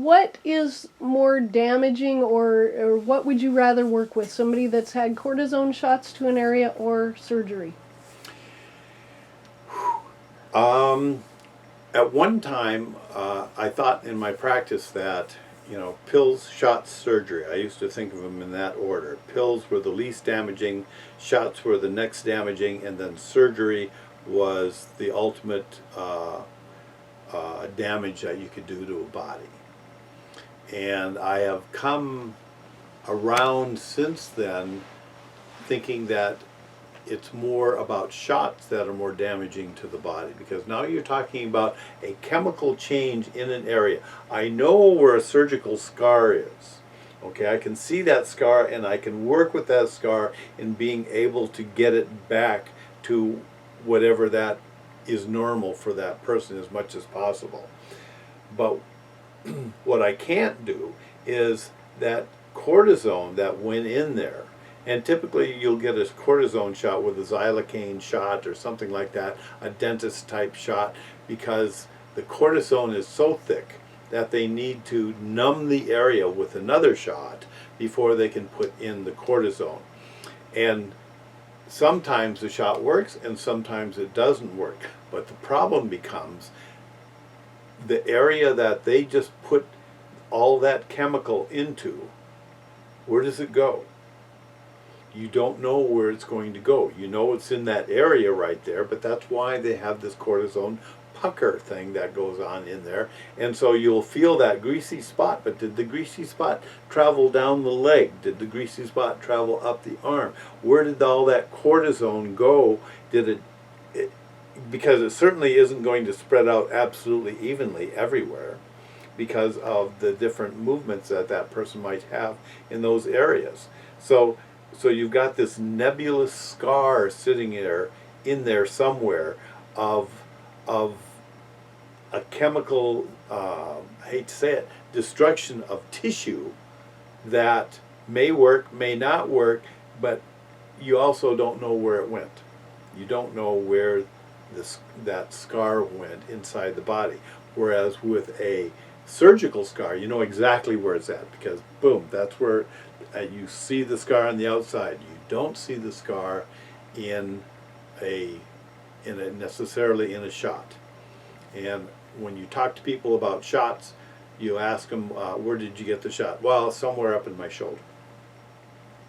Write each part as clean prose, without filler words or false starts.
what is more damaging, or what would you rather work with? Somebody that's had cortisone shots to an area or surgery? At one time, I thought in my practice that, pills, shots, surgery. I used to think of them in that order. Pills were the least damaging, shots were the next damaging, and then surgery was the ultimate damage that you could do to a body. And I have come around since then thinking that it's more about shots that are more damaging to the body, because now you're talking about a chemical change in an area. I know where a surgical scar is. Okay, I can see that scar and I can work with that scar in being able to get it back to whatever that is normal for that person as much as possible. But what I can't do is that cortisone that went in there. And typically you'll get a cortisone shot with a xylocaine shot or something like that, a dentist type shot, because the cortisone is so thick that they need to numb the area with another shot before they can put in the cortisone. And sometimes the shot works and sometimes it doesn't work. But the problem becomes the area that they just put all that chemical into, where does it go? You don't know where it's going to go. You know it's in that area right there, but that's why they have this cortisone pucker thing that goes on in there. And so you'll feel that greasy spot, but did the greasy spot travel down the leg? Did the greasy spot travel up the arm? Where did all that cortisone go? Did it because it certainly isn't going to spread out absolutely evenly everywhere, because of the different movements that that person might have in those areas. So you've got this nebulous scar sitting there, in there somewhere, of a chemical, I hate to say it, destruction of tissue that may work, may not work, but you also don't know where it went. You don't know where that scar went inside the body. Whereas with a surgical scar, you know exactly where it's at, because boom, that's where you see the scar on the outside. You don't see the scar in necessarily in a shot. And when you talk to people about shots, you ask them, where did you get the shot? Well, somewhere up in my shoulder.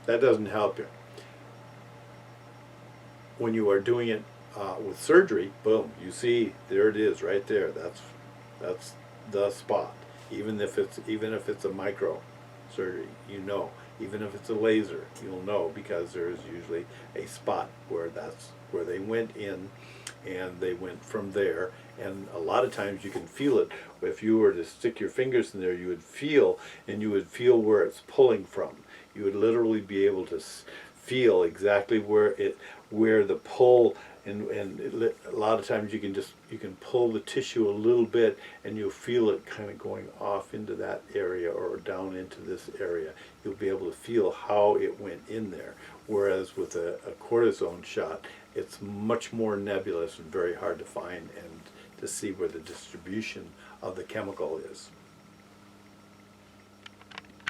That doesn't help you. When you are doing it with surgery, boom, you see, there it is right there. That's the spot. Even if it's a micro surgery, you know. Even if it's a laser, you'll know, because there's usually a spot where that's where they went in, and they went from there. And a lot of times you can feel it. If you were to stick your fingers in there, you would feel, and you would feel where it's pulling from. You would literally be able to feel exactly where the pull. And a lot of times you can pull the tissue a little bit, and you'll feel it kind of going off into that area or down into this area. You'll be able to feel how it went in there. Whereas with a cortisone shot, it's much more nebulous and very hard to find and to see where the distribution of the chemical is.